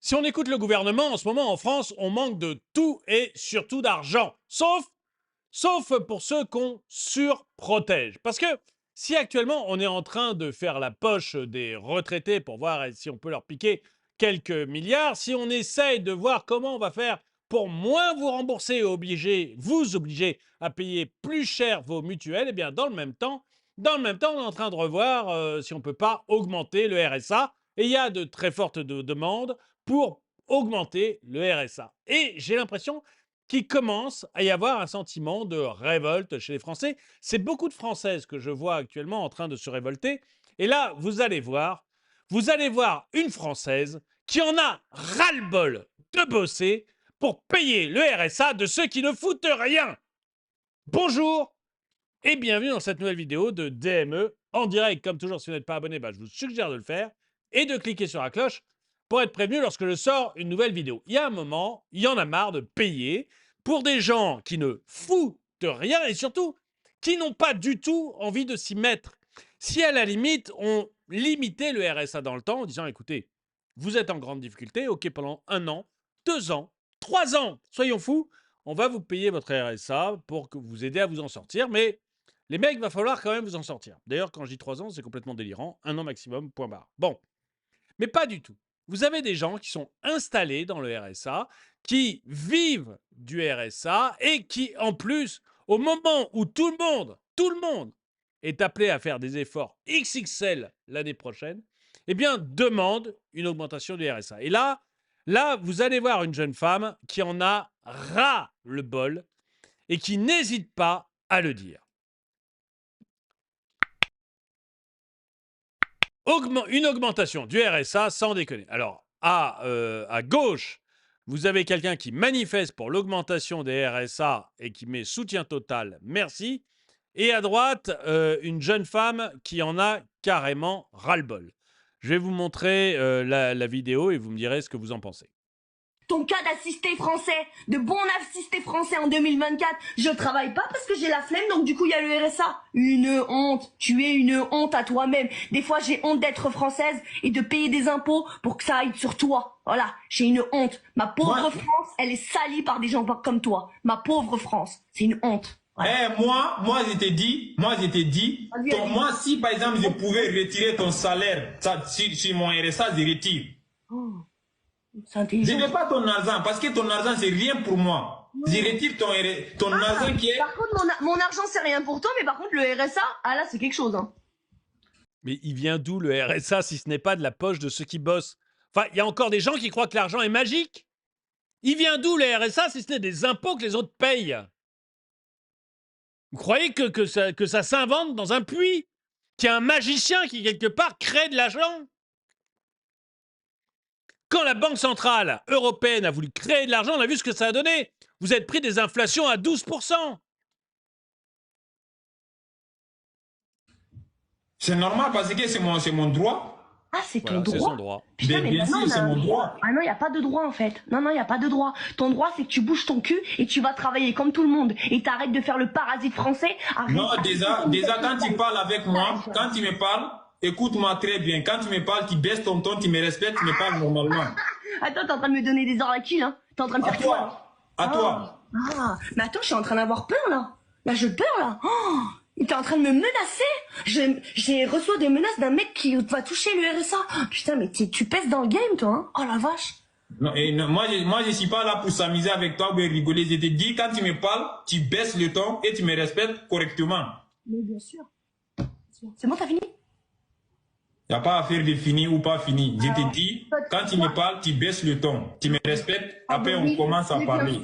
Si on écoute le gouvernement, en ce moment en France, on manque de tout et surtout d'argent. Sauf pour ceux qu'on surprotège. Parce que si actuellement on est en train de faire la poche des retraités pour voir si on peut leur piquer quelques milliards, si on essaye de voir comment on va faire pour moins vous rembourser et vous obliger à payer plus cher vos mutuelles, eh bien dans le même temps, on est en train de revoir si on ne peut pas augmenter le RSA. Et il y a de très fortes demandes pour augmenter le RSA. Et j'ai l'impression qu'il commence à y avoir un sentiment de révolte chez les Français. C'est beaucoup de Françaises que je vois actuellement en train de se révolter. Et là, vous allez voir une Française qui en a ras-le-bol de bosser pour payer le RSA de ceux qui ne foutent rien. Bonjour et bienvenue dans cette nouvelle vidéo de DME en direct. Comme toujours, si vous n'êtes pas abonné, je vous suggère de le faire et de cliquer sur la cloche pour être prévenu lorsque je sors une nouvelle vidéo. Il y a un moment, il y en a marre de payer pour des gens qui ne foutent rien et surtout qui n'ont pas du tout envie de s'y mettre. Si à la limite, on limitait le RSA dans le temps en disant écoutez, vous êtes en grande difficulté, ok, pendant 1 an, 2 ans, 3 ans, soyons fous, on va vous payer votre RSA pour que vous aider à vous en sortir, mais les mecs, il va falloir quand même vous en sortir. D'ailleurs, quand je dis 3 ans, c'est complètement délirant. 1 an maximum, point barre. Bon, mais pas du tout. Vous avez des gens qui sont installés dans le RSA, qui vivent du RSA et qui, en plus, au moment où tout le monde est appelé à faire des efforts XXL l'année prochaine, eh bien, demandent une augmentation du RSA. Et là, vous allez voir une jeune femme qui en a ras le bol et qui n'hésite pas à le dire. Une augmentation du RSA sans déconner. Alors, à gauche, vous avez quelqu'un qui manifeste pour l'augmentation des RSA et qui met soutien total, merci. Et à droite, une jeune femme qui en a carrément ras-le-bol. Je vais vous montrer la vidéo et vous me direz ce que vous en pensez. Ton cas d'assisté français, de bon assisté français en 2024, je travaille pas parce que j'ai la flemme, donc du coup il y a le RSA. Une honte, tu es une honte à toi-même. Des fois j'ai honte d'être française et de payer des impôts pour que ça aille sur toi. Voilà, j'ai une honte. Ma pauvre France, elle est salie par des gens comme toi. Ma pauvre France, c'est une honte. Voilà. Moi, je t'ai dit, moi, si par exemple je pouvais retirer ton salaire sur mon RSA, je retire. Oh. Je ne veux pas ton argent, parce que ton argent, c'est rien pour moi. Je retire ton argent qui est... Par contre, mon argent, c'est rien pour toi, mais par contre, le RSA, ah là, c'est quelque chose. Hein. Mais il vient d'où le RSA si ce n'est pas de la poche de ceux qui bossent? Enfin, il y a encore des gens qui croient que l'argent est magique. Il vient d'où le RSA si ce n'est des impôts que les autres payent? Vous croyez que ça s'invente dans un puits? Qu'il y a un magicien qui, quelque part, crée de l'argent? Quand la Banque Centrale Européenne a voulu créer de l'argent, on a vu ce que ça a donné. Vous êtes pris des inflations à 12%. C'est normal parce que c'est mon droit. Ah, c'est Voilà, ton droit. c'est son droit. Putain, mais bien sûr, c'est mon droit. Ah non, il n'y a pas de droit en fait. Non, il n'y a pas de droit. Ton droit, c'est que tu bouges ton cul et tu vas travailler comme tout le monde. Et t'arrêtes de faire le parasite français. Non, déjà, quand tu parles avec moi, quand tu me parles, écoute-moi très bien. Quand tu me parles, tu baisses ton ton, tu me respectes, tu me parles normalement. Attends, t'es en train de me donner des ordres à qui là? T'es en train de faire quoi là? À toi. Ah, mais attends, je suis en train d'avoir peur là. Là, je peur là. Oh, t'es en train de me menacer. J'ai reçu des menaces d'un mec qui va toucher le RSA. Oh, putain, mais tu pèses dans le game toi, hein? Oh la vache. Non, moi, je suis pas là pour s'amuser avec toi ou rigoler. Je te dis, quand tu me parles, tu baisses le ton et tu me respectes correctement. Mais bien sûr. C'est bon, t'as fini? Il n'y a pas à faire de fini ou pas fini. Je te dis, quand tu me parles, tu baisses le ton. Tu me respectes, après on commence à parler.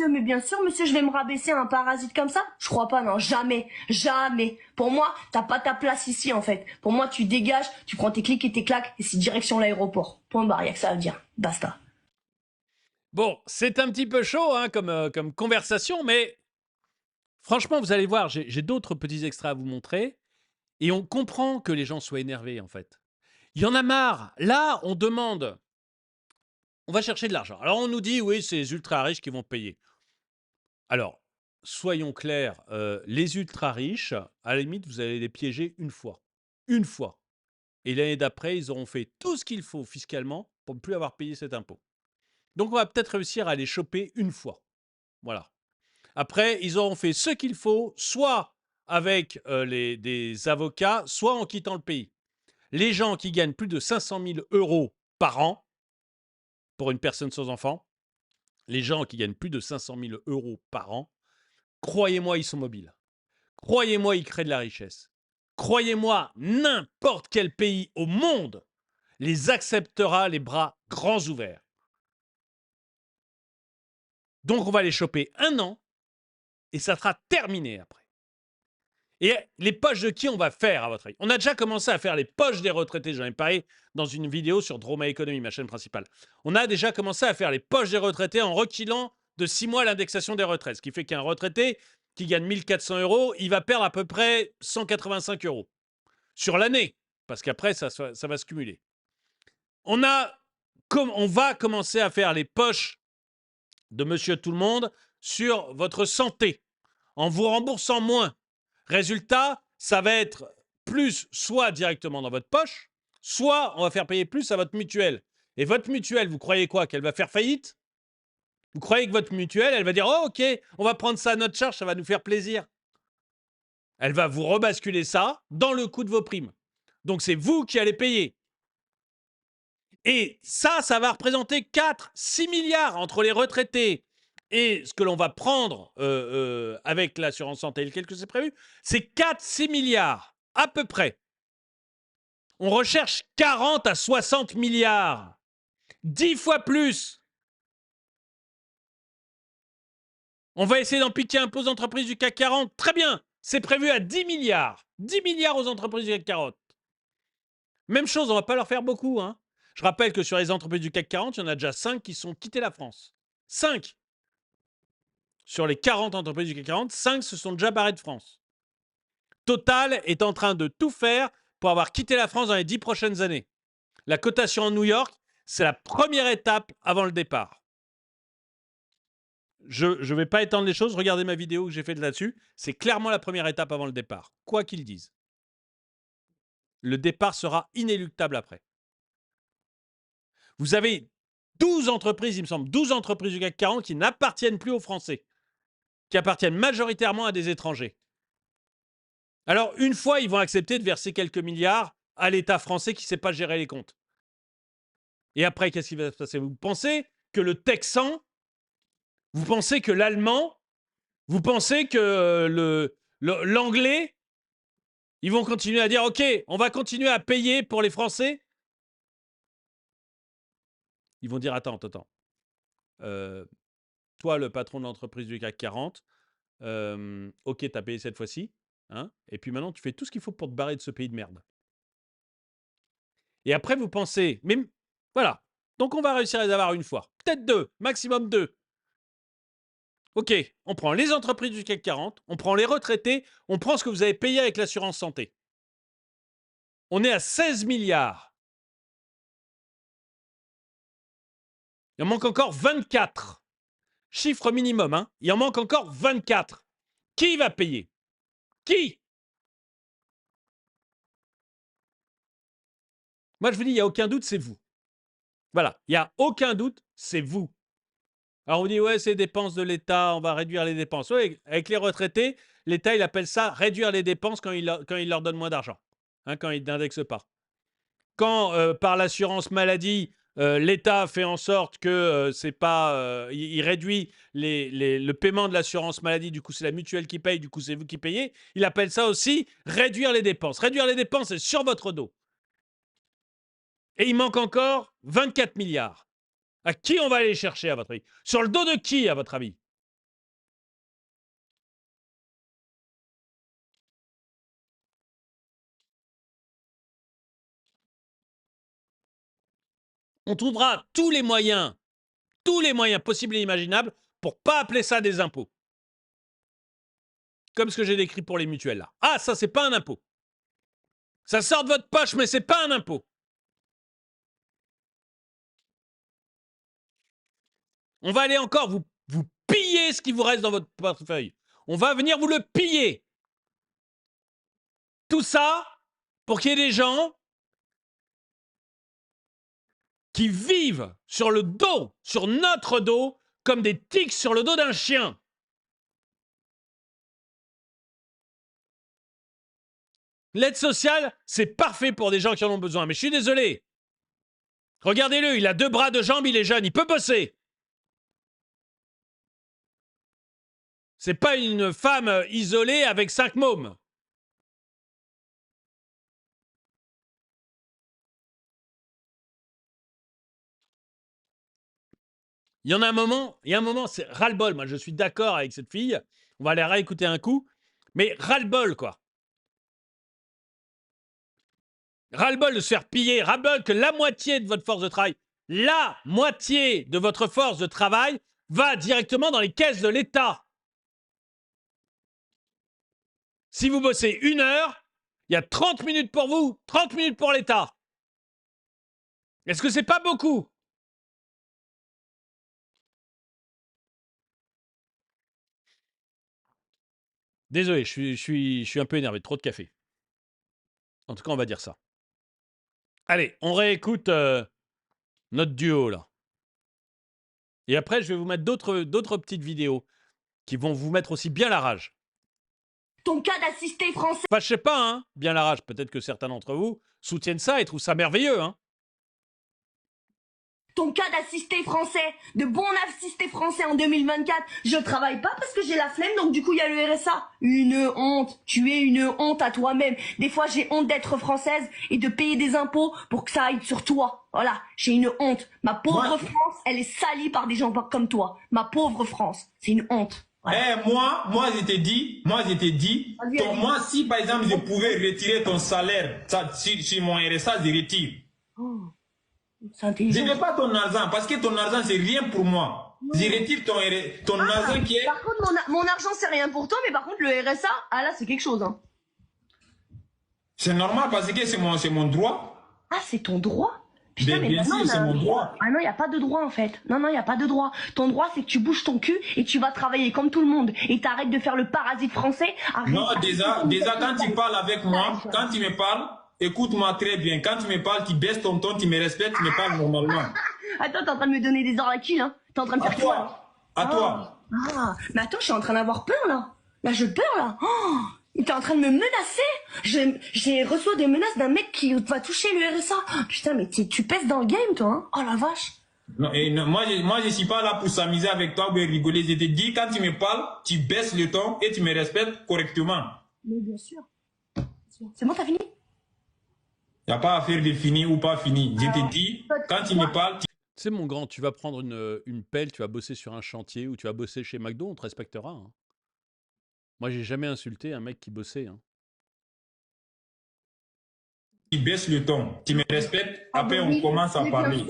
Mais bien sûr, monsieur, je vais me rabaisser à un parasite comme ça? Je crois pas, non, jamais. Jamais. Pour moi, t'as pas ta place ici, en fait. Pour moi, tu dégages, tu prends tes clics et tes claques, et c'est direction l'aéroport. Point barre, y'a que ça à dire. Basta. Bon, c'est un petit peu chaud hein, comme conversation, mais franchement, vous allez voir, j'ai d'autres petits extraits à vous montrer. Et on comprend que les gens soient énervés, en fait. Il y en a marre. Là, on demande. On va chercher de l'argent. Alors, on nous dit, oui, c'est les ultra-riches qui vont payer. Alors, soyons clairs, les ultra-riches, à la limite, vous allez les piéger une fois. Une fois. Et l'année d'après, ils auront fait tout ce qu'il faut fiscalement pour ne plus avoir payé cet impôt. Donc, on va peut-être réussir à les choper une fois. Voilà. Après, ils auront fait ce qu'il faut, soit avec des avocats, soit en quittant le pays. Les gens qui gagnent plus de 500 000 € par an, pour une personne sans enfant, les gens qui gagnent plus de 500 000 € par an, croyez-moi, ils sont mobiles. Croyez-moi, ils créent de la richesse. Croyez-moi, n'importe quel pays au monde les acceptera les bras grands ouverts. Donc, on va les choper 1 an et ça sera terminé après. Et les poches de qui on va faire, à votre avis? On a déjà commencé à faire les poches des retraités. J'en ai parlé dans une vidéo sur Droma Economy, ma chaîne principale. On a déjà commencé à faire les poches des retraités en reculant de 6 mois l'indexation des retraites. Ce qui fait qu'un retraité qui gagne 1 400 €, il va perdre à peu près 185 € sur l'année. Parce qu'après, ça va se cumuler. On va commencer à faire les poches de Monsieur Tout-le-Monde sur votre santé, en vous remboursant moins. Résultat, ça va être plus soit directement dans votre poche, soit on va faire payer plus à votre mutuelle. Et votre mutuelle, vous croyez quoi? Qu'elle va faire faillite? Vous croyez que votre mutuelle, elle va dire « Oh, ok, on va prendre ça à notre charge, ça va nous faire plaisir ». Elle va vous rebasculer ça dans le coût de vos primes. Donc, c'est vous qui allez payer. Et ça va représenter 4-6 milliards entre les retraités et ce que l'on va prendre avec l'assurance santé et lequel que c'est prévu. C'est 4-6 milliards, à peu près. On recherche 40 à 60 milliards. 10 fois plus. On va essayer d'en piquer un peu aux entreprises du CAC 40. Très bien. C'est prévu à 10 milliards. 10 milliards aux entreprises du CAC 40. Même chose, on ne va pas leur faire beaucoup, hein. Je rappelle que sur les entreprises du CAC 40, il y en a déjà 5 qui sont quittées la France. 5. Sur les 40 entreprises du CAC 40, 5 se sont déjà barrées de France. Total est en train de tout faire pour avoir quitté la France dans les 10 prochaines années. La cotation en New York, c'est la première étape avant le départ. Je ne vais pas étendre les choses, regardez ma vidéo que j'ai faite là-dessus. C'est clairement la première étape avant le départ, quoi qu'ils disent. Le départ sera inéluctable après. Vous avez 12 entreprises, il me semble, 12 entreprises du CAC 40 qui n'appartiennent plus aux Français, qui appartiennent majoritairement à des étrangers. Alors, une fois, ils vont accepter de verser quelques milliards à l'État français qui ne sait pas gérer les comptes. Et après, qu'est-ce qui va se passer? Vous pensez que le Texan, vous pensez que l'Allemand, vous pensez que l'Anglais, ils vont continuer à dire « Ok, on va continuer à payer pour les Français ?» Ils vont dire « Attends. Toi, le patron de l'entreprise du CAC 40, ok, tu as payé cette fois-ci. Hein, et puis maintenant, tu fais tout ce qu'il faut pour te barrer de ce pays de merde. » Et après, vous pensez, mais voilà, donc on va réussir à les avoir une fois. Peut-être 2, maximum 2. Ok, on prend les entreprises du CAC 40, on prend les retraités, on prend ce que vous avez payé avec l'assurance santé. On est à 16 milliards. Il en manque encore 24. Chiffre minimum, hein. Il en manque encore 24. Qui va payer? Qui? Moi, je vous dis, il n'y a aucun doute, c'est vous. Voilà, il n'y a aucun doute, c'est vous. Alors, on dit, ouais, c'est les dépenses de l'État, on va réduire les dépenses. Oui, avec les retraités, l'État, il appelle ça réduire les dépenses quand il leur donne moins d'argent, hein, quand il n'indexe pas. Quand, par l'assurance maladie, l'État fait en sorte que c'est pas, il réduit le paiement de l'assurance maladie, du coup, c'est la mutuelle qui paye, du coup, c'est vous qui payez, il appelle ça aussi réduire les dépenses. Réduire les dépenses, c'est sur votre dos. Et il manque encore 24 milliards. À qui on va aller chercher, à votre avis? Sur le dos de qui, à votre avis? On trouvera tous les moyens possibles et imaginables pour ne pas appeler ça des impôts. Comme ce que j'ai décrit pour les mutuelles là. Ah, ça, c'est pas un impôt. Ça sort de votre poche, mais c'est pas un impôt. On va aller encore vous piller ce qui vous reste dans votre portefeuille. On va venir vous le piller. Tout ça pour qu'il y ait des gens qui vivent sur le dos, sur notre dos, comme des tiques sur le dos d'un chien. L'aide sociale, c'est parfait pour des gens qui en ont besoin. Mais je suis désolé. Regardez-le, il a 2 bras, 2 jambes, il est jeune, il peut bosser. C'est pas une femme isolée avec 5 mômes. Il y a un moment, c'est ras-le-bol. Moi, je suis d'accord avec cette fille. On va aller réécouter un coup. Mais ras-le-bol, quoi. Ras-le-bol de se faire piller. Ras-le-bol que la moitié de votre force de travail, la moitié de votre force de travail va directement dans les caisses de l'État. Si vous bossez 1 heure, il y a 30 minutes pour vous, 30 minutes pour l'État. Est-ce que c'est pas beaucoup? Désolé, je suis un peu énervé. Trop de café. En tout cas, on va dire ça. Allez, on réécoute notre duo, là. Et après, je vais vous mettre d'autres petites vidéos qui vont vous mettre aussi bien la rage. Ton cas d'assisté français. Enfin, je sais pas, hein, bien la rage. Peut-être que certains d'entre vous soutiennent ça et trouvent ça merveilleux, hein. Ton cas d'assisté français, de bon assisté français en 2024, je travaille pas parce que j'ai la flemme, donc du coup il y a le RSA. Une honte, tu es une honte à toi-même. Des fois j'ai honte d'être française et de payer des impôts pour que ça aille sur toi. Voilà, j'ai une honte. Ma pauvre France, elle est salie par des gens comme toi. Ma pauvre France, c'est une honte. Voilà. Moi je t'ai dit, moi si par exemple je pouvais retirer ton salaire sur mon RSA, je retire. Oh. Je ne veux pas ton argent, parce que ton argent, c'est rien pour moi. Je retire ton argent qui est... Par contre, mon argent, c'est rien pour toi, mais par contre, le RSA, ah là, c'est quelque chose. Hein. C'est normal, parce que c'est mon droit. Ah, c'est ton droit? Putain, mais bien sûr, c'est mon droit. Ah non, il n'y a pas de droit, en fait. Non, il n'y a pas de droit. Ton droit, c'est que tu bouges ton cul et tu vas travailler comme tout le monde. Et t'arrêtes de faire le parasite français. Non, déjà, quand tu parles avec moi, quand tu me parles... Écoute-moi très bien. Quand tu me parles, tu baisses ton ton, tu me respectes, tu me parles normalement. Attends, t'es en train de me donner des ordres à qui, là? T'es en train de faire quoi? À toi. Ah, mais attends, je suis en train d'avoir peur, là. Là, je peur, là. Oh, t'es en train de me menacer. J'ai reçu des menaces d'un mec qui va toucher le RSA. Oh, putain, mais tu pèses dans le game, toi, hein? Oh la vache. Non, moi, je suis pas là pour s'amuser avec toi ou rigoler. Je te dis, quand tu me parles, tu baisses le ton et tu me respectes correctement. Mais bien sûr. C'est bon, t'as fini? Il n'y a pas à faire de fini ou pas fini. Je te dis, quand tu me parles... C'est mon grand, tu vas prendre une pelle, tu vas bosser sur un chantier ou tu vas bosser chez McDo, on te respectera. Hein. Moi, j'ai jamais insulté un mec qui bossait. Hein. Tu baisses le ton, tu me respectes, après on commence à parler.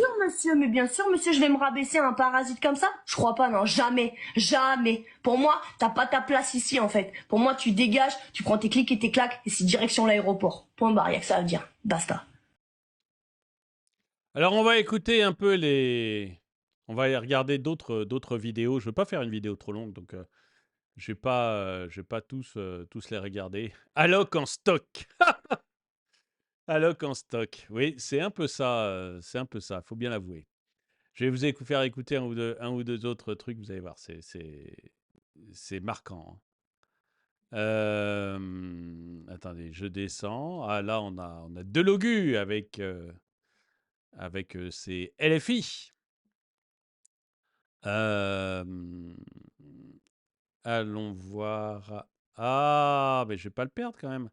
Bien sûr, monsieur, je vais me rabaisser à un parasite comme ça? Je crois pas, non, jamais, jamais. Pour moi, t'as pas ta place ici, en fait. Pour moi, tu dégages, tu prends tes clics et tes claques, et c'est direction l'aéroport. Point barre, y'a que ça à dire. Basta. Alors, on va écouter un peu les... On va regarder d'autres vidéos. Je veux pas faire une vidéo trop longue, donc je vais pas tous les regarder. Alloc en stock. Alloc en stock. Oui, c'est un peu ça. C'est un peu ça, faut bien l'avouer. Je vais vous faire écouter un ou deux autres trucs, vous allez voir, c'est marquant. Attendez, je descends. Ah là, on a Delogu avec ses LFI. Allons voir. Ah, mais je vais pas le perdre quand même.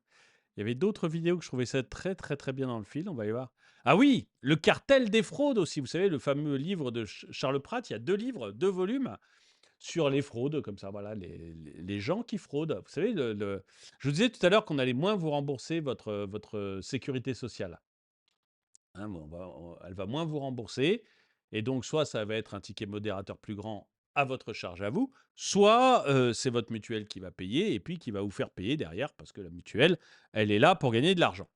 Il y avait d'autres vidéos que je trouvais ça très, très, très bien dans le fil. On va y voir. Ah oui, le cartel des fraudes aussi. Vous savez, le fameux livre de Charles Pratt. Il y a 2 livres, 2 volumes sur les fraudes, comme ça, voilà, les gens qui fraudent. Vous savez, je vous disais tout à l'heure qu'on allait moins vous rembourser votre sécurité sociale. Hein, elle va moins vous rembourser. Et donc, soit ça va être un ticket modérateur plus grand à votre charge à vous, soit c'est votre mutuelle qui va payer et puis qui va vous faire payer derrière parce que la mutuelle, elle est là pour gagner de l'argent.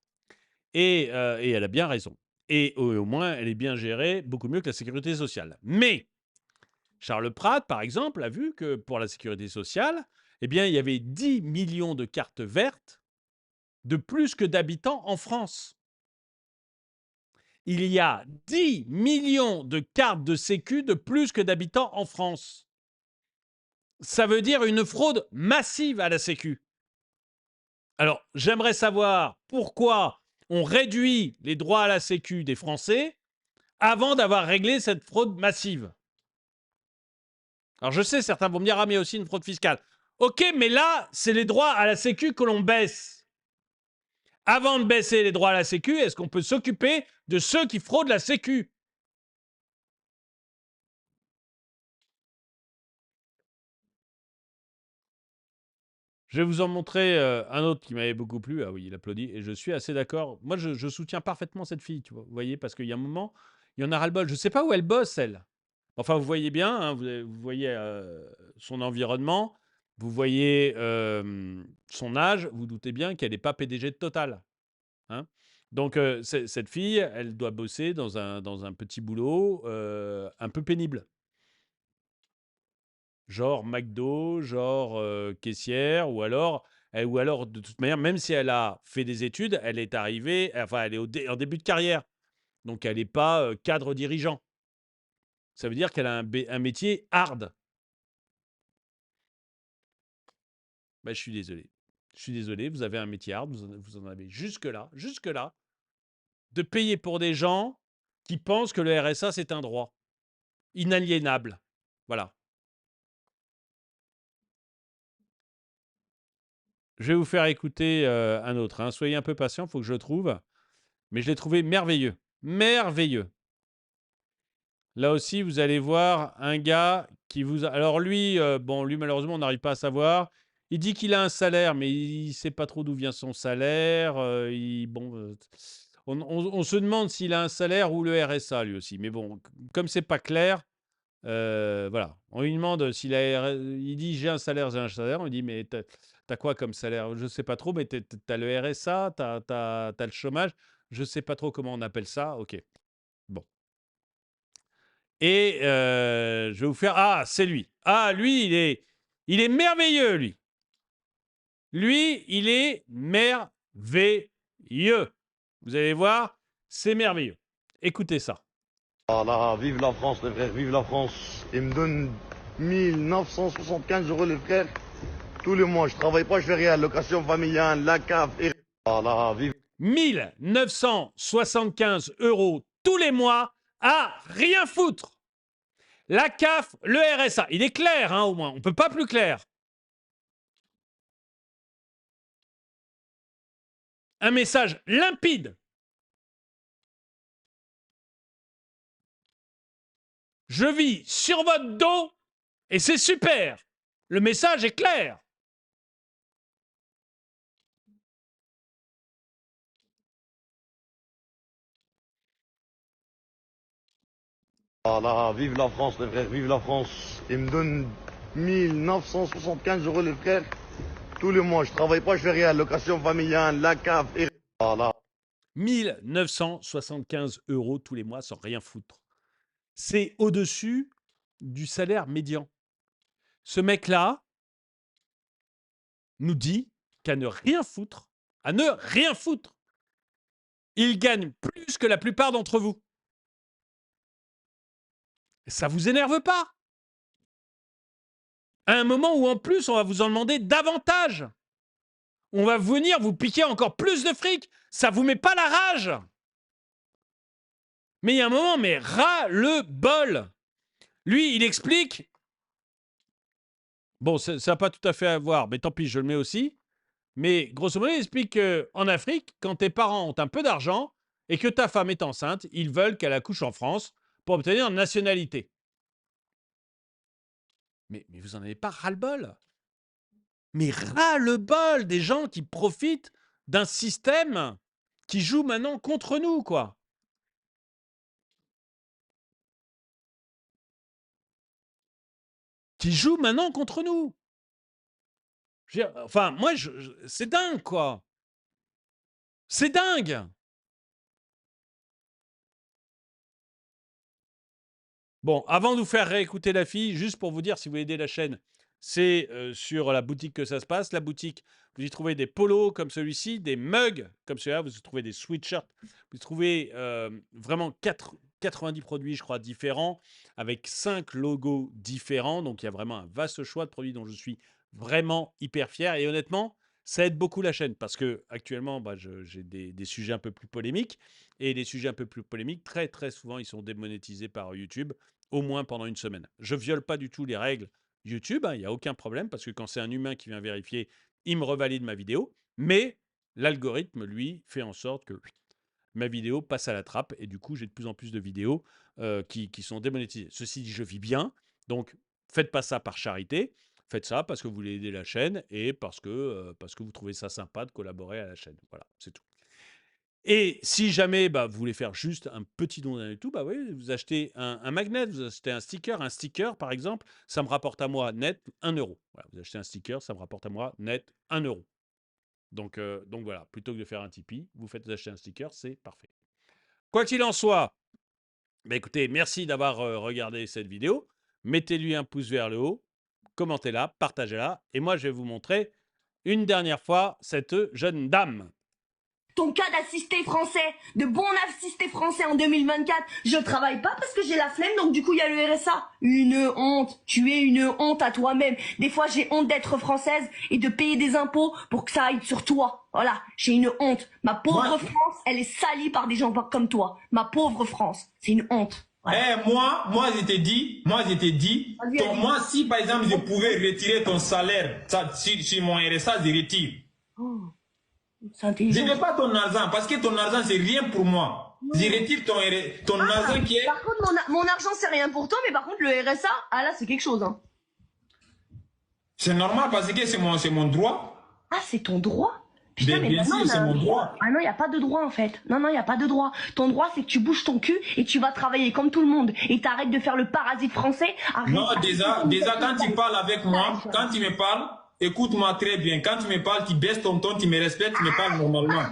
Et elle a bien raison. Et au moins, elle est bien gérée, beaucoup mieux que la sécurité sociale. Mais Charles Pratt, par exemple, a vu que pour la sécurité sociale, eh bien, il y avait 10 millions de cartes vertes de plus que d'habitants en France. il y a 10 millions de cartes de sécu de plus que d'habitants en France. Ça veut dire une fraude massive à la sécu. Alors, j'aimerais savoir pourquoi on réduit les droits à la sécu des Français avant d'avoir réglé cette fraude massive. Alors, je sais, certains vont me dire, ah, mais il y a aussi une fraude fiscale. Ok, mais là, c'est les droits à la sécu que l'on baisse. Avant de baisser les droits à la sécu, est-ce qu'on peut s'occuper de ceux qui fraudent la sécu? Je vais vous en montrer un autre qui m'avait beaucoup plu. Ah oui, il applaudit. Et je suis assez d'accord. Moi, je soutiens parfaitement cette fille, tu vois. Vous voyez, parce qu'il y a un moment, il y en a ras-le-bol. Je ne sais pas où elle bosse, elle. Enfin, vous voyez bien, hein, vous voyez son environnement, vous voyez son âge, vous doutez bien qu'elle n'est pas PDG de Total. Hein. Donc, cette fille, elle doit bosser dans un petit boulot un peu pénible. Genre McDo, genre caissière, ou alors, de toute manière, même si elle a fait des études, elle est arrivée, enfin, elle est en début de carrière. Donc, elle n'est pas cadre dirigeant. Ça veut dire qu'elle a un métier hard. Ben, je suis désolé. Je suis désolé, vous avez un métier hard, vous en avez jusque-là, de payer pour des gens qui pensent que le RSA, c'est un droit inaliénable. Voilà. Je vais vous faire écouter un autre. Hein. Soyez un peu patient, il faut que je le trouve. Mais je l'ai trouvé merveilleux. Merveilleux. Là aussi, vous allez voir un gars qui vous... Alors lui, lui malheureusement, on n'arrive pas à savoir. Il dit qu'il a un salaire, mais il ne sait pas trop d'où vient son salaire. On se demande s'il a un salaire ou le RSA, lui aussi. Mais bon, comme c'est pas clair, voilà. On lui demande s'il a... Il dit, j'ai un salaire, j'ai un salaire. On lui dit, mais t'as quoi comme salaire? Je ne sais pas trop, mais t'as le RSA, t'as le chômage. Je ne sais pas trop comment on appelle ça. OK. Bon. Et je vais vous faire... Ah, c'est lui. Ah, lui, il est merveilleux, lui. Lui, il est merveilleux. Vous allez voir, c'est merveilleux. Écoutez ça. Voilà, vive la France, les frères, vive la France. Ils me donnent 1975 € les frères. Tous les mois, je travaille pas, je fais rien. Location familiale, la CAF. Et... Voilà, vive. 1975 € tous les mois à rien foutre. La CAF, le RSA. Il est clair, hein, au moins. On ne peut pas plus clair. Un message limpide. Je vis sur votre dos et c'est super. Le message est clair. Voilà, vive la France, les frères, vive la France. Ils me donnent 1975 € les frères. Tous les mois, je travaille pas, je fais rien. Location familiale, la CAF. Et... Voilà. 1975 € tous les mois sans rien foutre. C'est au-dessus du salaire médian. Ce mec-là nous dit qu'à ne rien foutre, il gagne plus que la plupart d'entre vous. Ça vous énerve pas? À un moment où en plus on va vous en demander davantage. On va venir vous piquer encore plus de fric. Ça vous met pas la rage? Mais il y a un moment, mais ras le bol. Lui, il explique. Bon, ça n'a pas tout à fait à voir, mais tant pis, je le mets aussi. Mais grosso modo, il explique qu'en Afrique, quand tes parents ont un peu d'argent et que ta femme est enceinte, ils veulent qu'elle accouche en France pour obtenir une nationalité. Mais vous en avez pas ras-le-bol? Mais ras-le-bol des gens qui profitent d'un système qui joue maintenant contre nous, quoi. Qui joue maintenant contre nous. Enfin, moi, c'est dingue, quoi. C'est dingue. Bon, avant de vous faire réécouter la fille, juste pour vous dire, si vous voulez aider la chaîne, c'est sur la boutique que ça se passe. La boutique, vous y trouvez des polos comme celui-ci, des mugs comme celui-là, vous y trouvez des sweatshirts, vous y trouvez vraiment 90 produits, je crois, différents, avec 5 logos différents. Donc, il y a vraiment un vaste choix de produits dont je suis vraiment hyper fier. Et honnêtement, ça aide beaucoup la chaîne parce que actuellement, bah, j'ai des sujets un peu plus polémiques. Et les sujets un peu plus polémiques, très, très souvent, ils sont démonétisés par YouTube, au moins pendant une semaine. Je ne viole pas du tout les règles YouTube, hein, il n'y a aucun problème parce que quand c'est un humain qui vient vérifier, il me revalide ma vidéo. Mais l'algorithme, lui, fait en sorte que ma vidéo passe à la trappe et du coup, j'ai de plus en plus de vidéos qui sont démonétisées. Ceci dit, je vis bien, donc faites pas ça par charité, faites ça parce que vous voulez aider la chaîne et parce que vous trouvez ça sympa de collaborer à la chaîne. Voilà, c'est tout. Et si jamais bah, vous voulez faire juste un petit don et tout, bah oui, vous achetez un magnet, vous achetez un sticker par exemple, ça me rapporte à moi net 1 euro. Voilà, vous achetez un sticker, ça me rapporte à moi net 1 euro. Donc voilà, plutôt que de faire un Tipeee, vous faites acheter un sticker, c'est parfait. Quoi qu'il en soit, bah écoutez, merci d'avoir regardé cette vidéo. Mettez-lui un pouce vers le haut, commentez-la, partagez-la. Et moi, je vais vous montrer une dernière fois cette jeune dame. Ton cas d'assisté français, de bon assisté français en 2024, je travaille pas parce que j'ai la flemme, donc du coup il y a le RSA. Une honte, tu es une honte à toi-même. Des fois j'ai honte d'être française et de payer des impôts pour que ça aille sur toi. Voilà, j'ai une honte. Ma pauvre France, elle est salie par des gens comme toi. Ma pauvre France, c'est une honte. Voilà. Moi, je t'ai dit, moi, si par exemple je pouvais retirer ton salaire sur mon RSA, je retire. Oh. Je ne veux pas ton argent, parce que ton argent, c'est rien pour moi. Je retire ton argent qui est... Par contre, mon argent, c'est rien pour toi, mais par contre, le RSA, ah là, c'est quelque chose. Hein. C'est normal, parce que c'est mon droit. Ah, c'est ton droit? Putain, mais bien sûr, c'est mon droit. Ah non, il n'y a pas de droit, en fait. Non, il n'y a pas de droit. Ton droit, c'est que tu bouges ton cul et tu vas travailler comme tout le monde. Et t'arrêtes de faire le parasite français. Non, déjà, quand tu parles avec moi, quand tu me parles... Écoute-moi très bien. Quand tu me parles, tu baisses ton ton, tu me respectes, tu me parles normalement.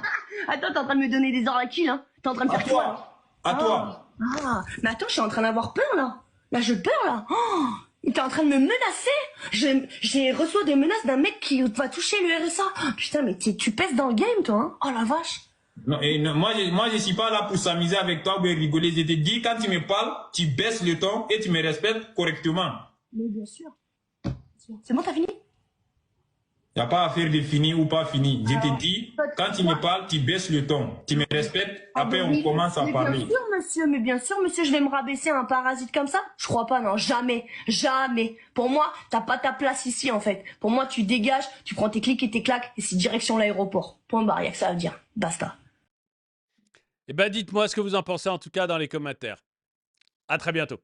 Attends, t'es en train de me donner des ordres à qui, là? T'es en train de faire quoi? À toi. Ah, mais attends, je suis en train d'avoir peur, là. Là, je peur, là. Oh, t'es en train de me menacer. J'ai reçu des menaces d'un mec qui va toucher le RSA. Oh, putain, mais tu pèses dans le game, toi, hein? Oh, la vache. Non, moi, je suis pas là pour s'amuser avec toi ou rigoler. Je te dis, quand tu me parles, tu baisses le ton et tu me respectes correctement. Mais bien sûr. C'est bon, t'as fini? Il n'y a pas à faire de fini ou pas fini. Je te dis, quand tu me parles, tu baisses le ton. Tu me respectes, après on commence à parler. Mais bien sûr, monsieur, je vais me rabaisser à un parasite comme ça? Je crois pas, non, jamais. Jamais. Pour moi, t'as pas ta place ici, en fait. Pour moi, tu dégages, tu prends tes clics et tes claques, et c'est direction l'aéroport. Point barre, y'a que ça à dire. Basta. Eh ben, dites-moi ce que vous en pensez, en tout cas, dans les commentaires. À très bientôt.